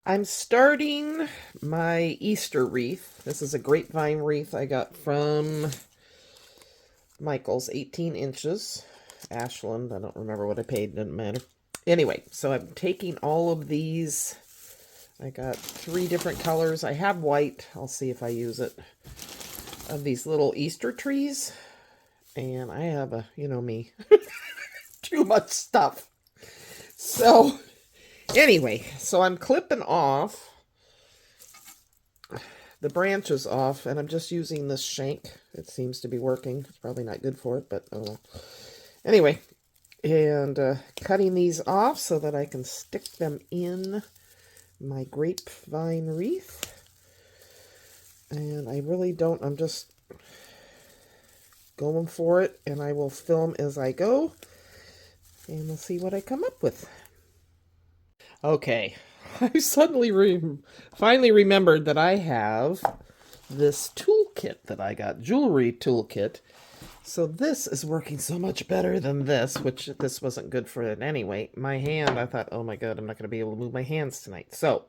I'm starting my Easter wreath. This is a grapevine wreath I got from Michael's, 18 inches. Ashland, I don't remember what I paid, doesn't matter. Anyway, so I'm taking all of these. I got 3 different colors. I have white. I'll see if I use it. Of these little Easter trees. And I have a, you know me, too much stuff. So, anyway, so I'm clipping off the branches off, and I'm just using this shank. It seems to be working. It's probably not good for it, but oh well. Anyway, and cutting these off so that I can stick them in my grapevine wreath. And I really don't, I'm just going for it, and I will film as I go, and we'll see what I come up with. Okay, I finally remembered that I have this toolkit that I got, jewelry toolkit. So this is working so much better than this, which this wasn't good for it anyway. My hand, I thought, oh my god, I'm not going to be able to move my hands tonight. So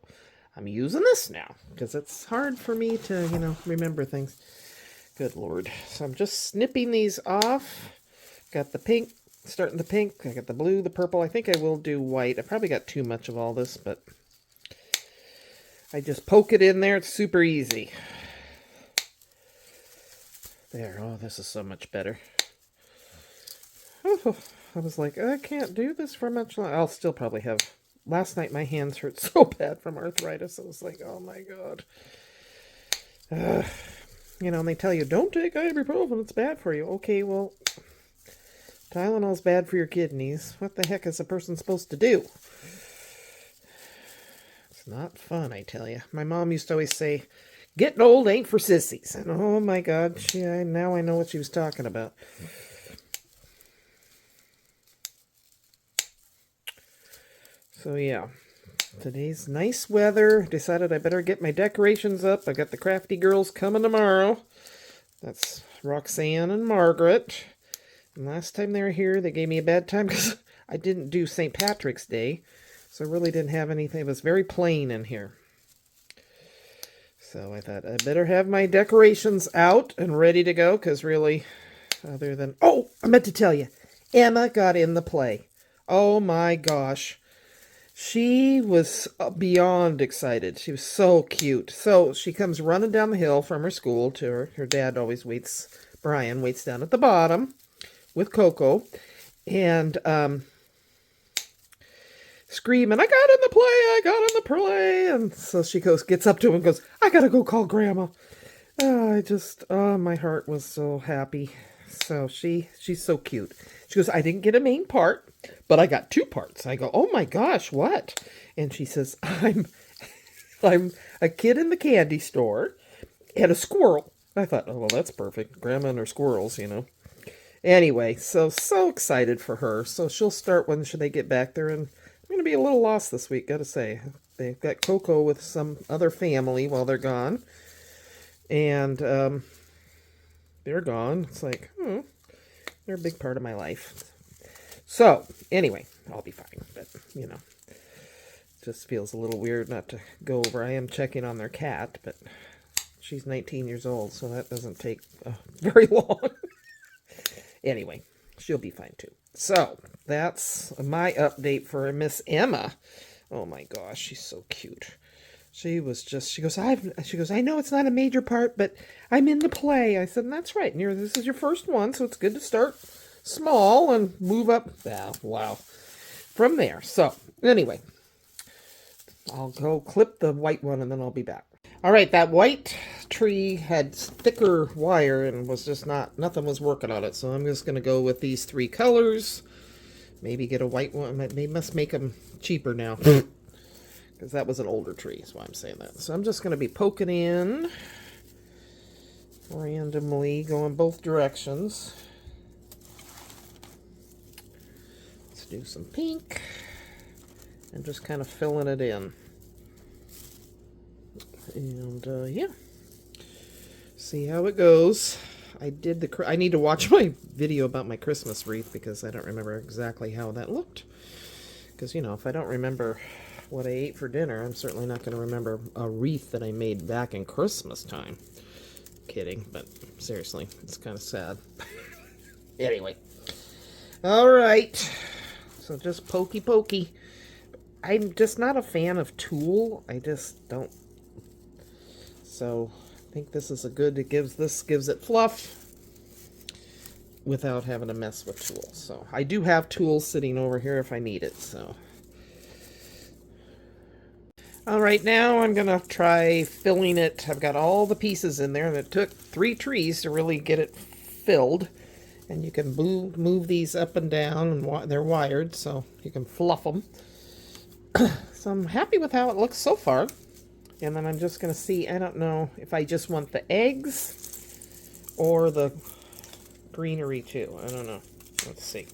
I'm using this now because it's hard for me to, remember things. Good lord. So I'm just snipping these off. Got the pink, starting the pink. I got the blue, the purple. I think I will do white. I probably got too much of all this, but I just poke it in there. It's super easy. There. Oh, this is so much better. Oh, I was like, I can't do this for much longer. I'll still probably have... Last night my hands hurt so bad from arthritis. I was like, oh my god. And they tell you, don't take ibuprofen. It's bad for you. Okay, well, Tylenol's bad for your kidneys. What the heck is a person supposed to do? It's not fun, I tell you. My mom used to always say, getting old ain't for sissies. And oh my god, now I know what she was talking about. So yeah, today's nice weather. Decided I better get my decorations up. I got the crafty girls coming tomorrow. That's Roxanne and Margaret. And last time they were here, they gave me a bad time because I didn't do St. Patrick's Day. So I really didn't have anything. It was very plain in here. So I thought I better have my decorations out and ready to go, because really, other than... Oh, I meant to tell you, Emma got in the play. Oh my gosh. She was beyond excited. She was so cute. So she comes running down the hill from her school to her dad always waits, Brian waits down at the bottom with Coco, and screaming, I got in the play, I got in the play. And so she gets up to him and goes, I gotta go call Grandma. My heart was so happy. So she's so cute. She goes, I didn't get a main part, but I got 2 parts. I go, oh my gosh, what? And she says, I'm a kid in the candy store and a squirrel. I thought, oh, well, that's perfect. Grandma and her squirrels, Anyway, so excited for her. So she'll start when they get back there, and I'm going to be a little lost this week, gotta say. They've got Coco with some other family while they're gone. And they're gone. It's like, they're a big part of my life. So, anyway, I'll be fine. But, it just feels a little weird not to go over. I am checking on their cat, but she's 19 years old, so that doesn't take very long. Anyway, she'll be fine too. So, that's my update for Miss Emma. Oh my gosh, she's so cute. She goes, I know it's not a major part, but I'm in the play. I said, that's right. And this is your first one, so it's good to start small and move up. Wow. From there. So, anyway, I'll go clip the white one and then I'll be back. All right, that white tree had thicker wire and was just nothing was working on it. So I'm just going to go with these 3 colors. Maybe get a white one. They must make them cheaper now. Because that was an older tree, is why I'm saying that. So I'm just going to be poking in randomly, going both directions. Let's do some pink and just kind of filling it in. And yeah, see how it goes. I need to watch my video about my Christmas wreath because I don't remember exactly how that looked. Because, if I don't remember what I ate for dinner. I'm certainly not going to remember a wreath that I made back in Christmas time. Kidding, but seriously, it's kind of sad. Anyway. All right. So just pokey pokey. I'm just not a fan of tulle. I just don't. So I think this is a good, it gives it fluff without having to mess with tulle. So I do have tulle sitting over here if I need it. So all right, now I'm gonna try filling it. I've got all the pieces in there, and it took 3 trees to really get it filled. And you can move these up and down, and they're wired, so you can fluff them. So I'm happy with how it looks so far. And then I'm just going to see, I don't know if I just want the eggs or the greenery too. I don't know. Let's see.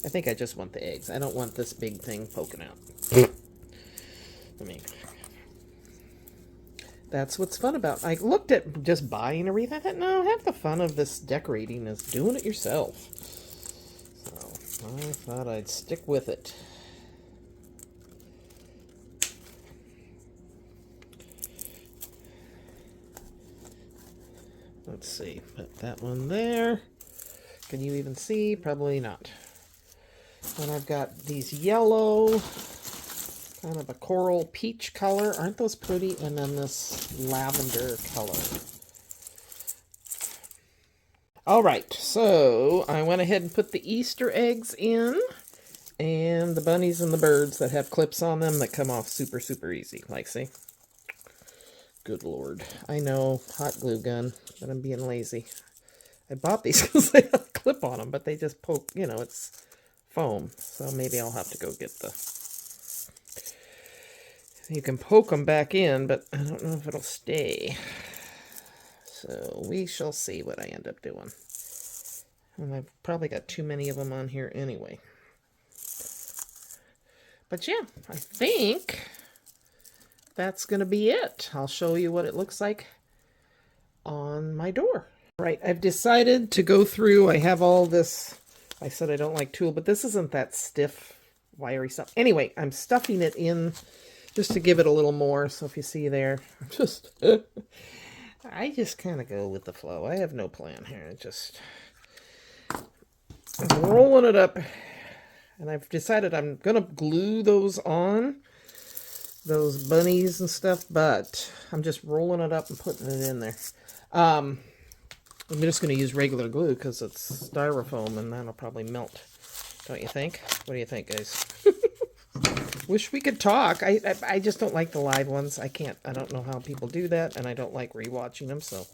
I think I just want the eggs. I don't want this big thing poking out. I mean, that's what's fun about. I looked at just buying a wreath. I thought, no, half the fun of this decorating is doing it yourself. So I thought I'd stick with it. Let's see. Put that one there. Can you even see? Probably not. And I've got these yellow, kind of a coral peach color. Aren't those pretty? And then this lavender color. All right, so I went ahead and put the Easter eggs in, and the bunnies and the birds that have clips on them that come off super, super easy. Like, see? Good Lord. I know, hot glue gun, but I'm being lazy. I bought these because they have a clip on them, but they just poke, you know, it's foam. So maybe I'll have to go get the... You can poke them back in, but I don't know if it'll stay. So we shall see what I end up doing. And I've probably got too many of them on here anyway. But yeah, I think that's going to be it. I'll show you what it looks like on my door. Right, I've decided to go through. I have all this. I said I don't like tulle, but this isn't that stiff, wiry stuff. Anyway, I'm stuffing it in just to give it a little more. So if you see there, I just kind of go with the flow. I have no plan here. I'm rolling it up. And I've decided I'm going to glue those on, those bunnies and stuff, but I'm just rolling it up and putting it in there. I'm just going to use regular glue because it's styrofoam and that'll probably melt. Don't you think? What do you think, guys? Wish we could talk. I just don't like the live ones. I don't know how people do that, and I don't like rewatching them, so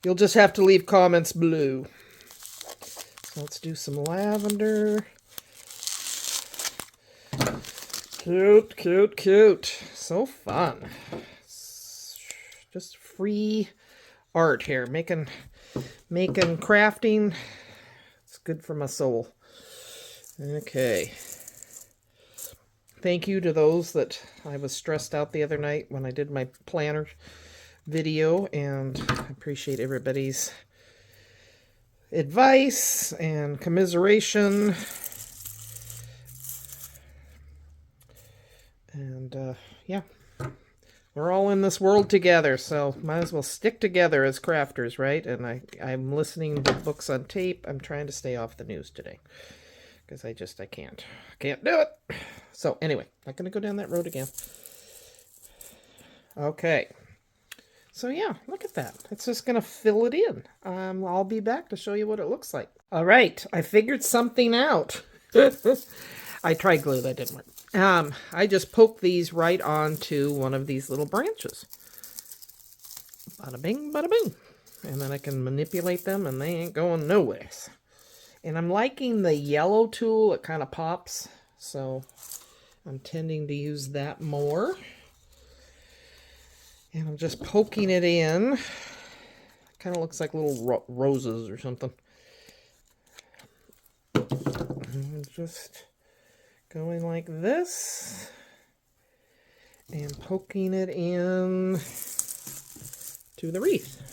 you'll just have to leave comments below. So let's do some lavender. Cute, cute, cute. So fun. Just free art here. Making crafting. It's good for my soul. Okay. Thank you to those that I was stressed out the other night when I did my planner video, and I appreciate everybody's advice and commiseration. And yeah, we're all in this world together, so might as well stick together as crafters, right? And I'm listening to books on tape. I'm trying to stay off the news today because I can't do it. So anyway, not going to go down that road again. Okay. So yeah, look at that. It's just going to fill it in. I'll be back to show you what it looks like. All right, I figured something out. I tried glue, that didn't work. I just poked these right onto one of these little branches. Bada bing, bada boom. And then I can manipulate them and they ain't going nowhere. And I'm liking the yellow tool. It kind of pops. So I'm tending to use that more. And I'm just poking it in. Kind of looks like little roses or something. And just going like this. And poking it in to the wreath.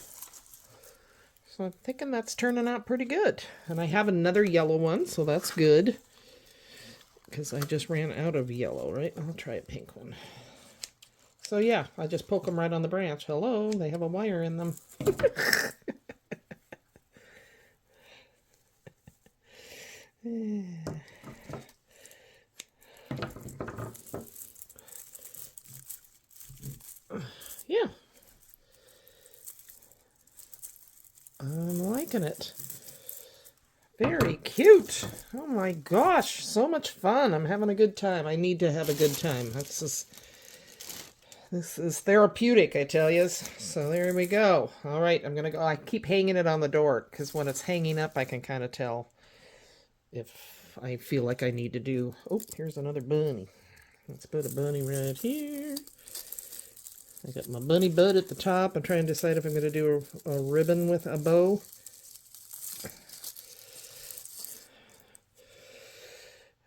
So I'm thinking that's turning out pretty good. And I have another yellow one, so that's good. because I just ran out of yellow, right? I'll try a pink one. So yeah, I just poke them right on the branch. Hello, they have a wire in them. Yeah. I'm liking it. Very cute. Oh my gosh, so much fun. I'm having a good time. I need to have a good time. This is therapeutic, I tell you. So there we go. All right, I'm going to go. I keep hanging it on the door because when it's hanging up, I can kind of tell if I feel like I need to do... Oh, here's another bunny. Let's put a bunny right here. I got my bunny bud at the top. I'm trying to decide if I'm going to do a ribbon with a bow.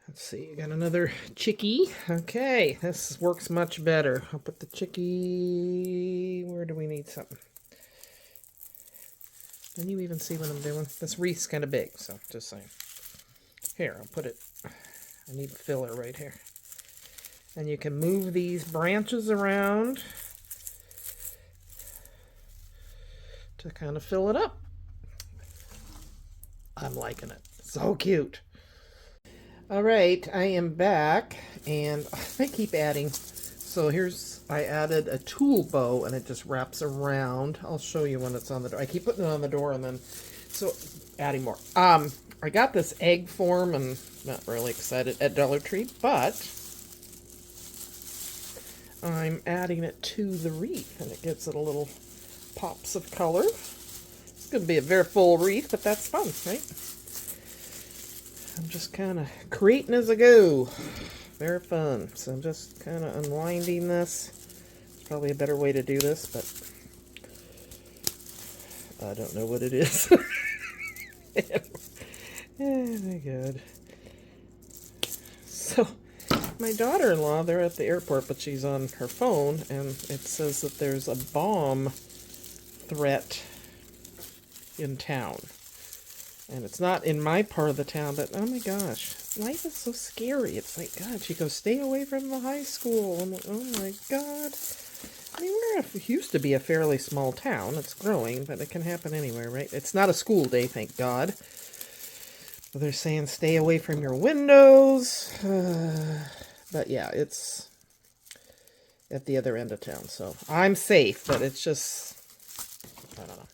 Let's see, I got another chickie. Okay, this works much better. I'll put the chickie... Where do we need something? Can you even see what I'm doing? This wreath's kind of big, so just saying. Here, I'll put it... I need filler right here. And you can move these branches around to kind of fill it up. I'm liking it. So cute. All right, I am back, and I keep adding. So I added a tulle bow, and it just wraps around. I'll show you when it's on the door. I keep putting it on the door, and then, so adding more. I got this egg form, and not really excited at Dollar Tree, but I'm adding it to the wreath, and it gives it a little pops of color. It's going to be a very full wreath, but that's fun, right? I'm just kind of creating as I go. Very fun. So I'm just kind of unwinding this. It's probably a better way to do this, but I don't know what it is. Oh my God. So my daughter-in-law, they're at the airport, but she's on her phone, and it says that there's a bomb threat in town. And it's not in my part of the town, but oh my gosh, life is so scary. It's like, God, she goes, stay away from the high school. I'm like, oh my God. I mean, it used to be a fairly small town. It's growing, but it can happen anywhere, right? It's not a school day, thank God. But they're saying stay away from your windows. But yeah, it's at the other end of town, so I'm safe, but it's just, I don't know,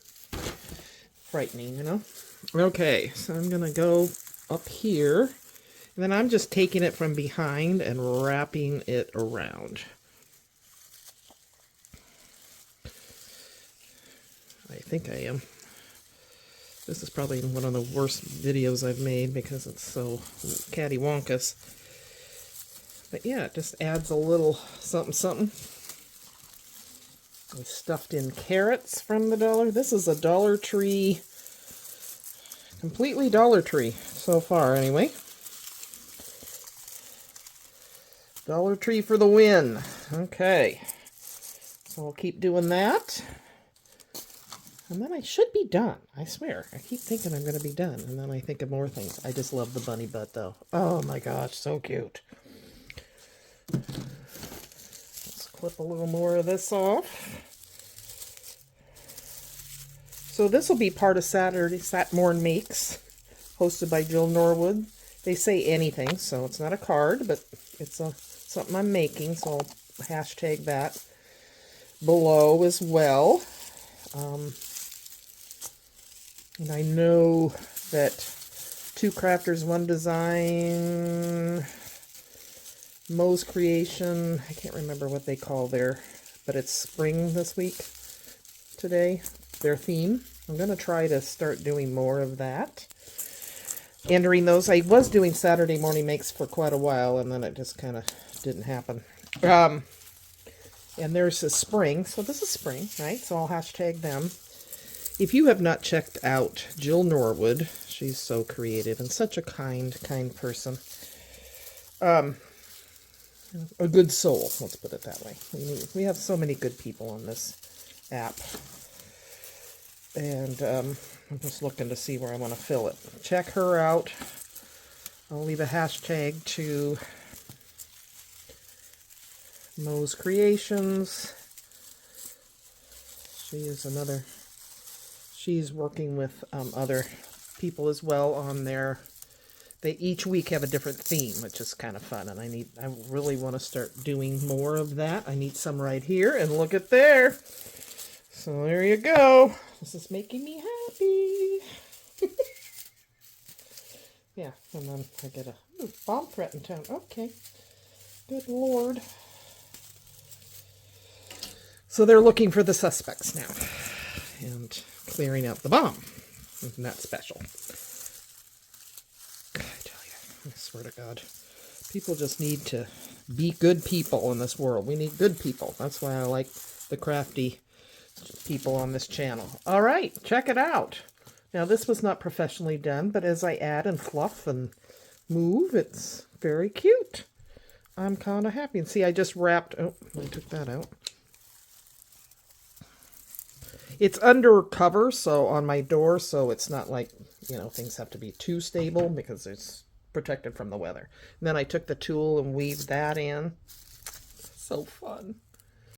frightening, you know? Okay, so I'm going to go up here, and then I'm just taking it from behind and wrapping it around. I think I am. This is probably one of the worst videos I've made because it's so cattywampus. But yeah, it just adds a little something something. I stuffed in carrots from the dollar. This is a Dollar Tree... Completely Dollar Tree so far, anyway. Dollar Tree for the win. Okay. So I'll keep doing that. And then I should be done. I swear. I keep thinking I'm going to be done. And then I think of more things. I just love the bunny butt, though. Oh my gosh, so cute. Let's clip a little more of this off. So this will be part of Satmorn Makes, hosted by Jill Norwood. They say anything, so it's not a card, but it's something I'm making, so I'll hashtag that below as well. And I know that Two Crafters, One Design, Mo's Creation, I can't remember what they call but it's spring this week, today. Their theme. I'm going to try to start doing more of that. Entering those. I was doing Saturday morning makes for quite a while, and then it just kind of didn't happen. And there's a spring. So this is spring, right? So I'll hashtag them. If you have not checked out Jill Norwood, she's so creative and such a kind person. A good soul, let's put it that way. We have so many good people on this app. And I'm just looking to see where I want to fill it. Check her out I'll leave a hashtag to Mo's Creations. She's working with other people as well on their, they each week have a different theme, which is kind of fun, and I really want to start doing more of that. I need some right here, and look at there. So there you go. This is making me happy. Yeah, and then I get a bomb threat in town. Okay. Good Lord. So they're looking for the suspects now and clearing out the bomb. Isn't that special? I tell you, I swear to God, people just need to be good people in this world. We need good people. That's why I like the crafty people on this channel. All right, check it out. Now, this was not professionally done, but as I add and fluff and move, it's very cute. I'm kind of happy. And see, I just wrapped... Oh, I took that out. It's under cover, so on my door, so it's not like, you know, things have to be too stable because it's protected from the weather. And then I took the tool and weaved that in. So fun.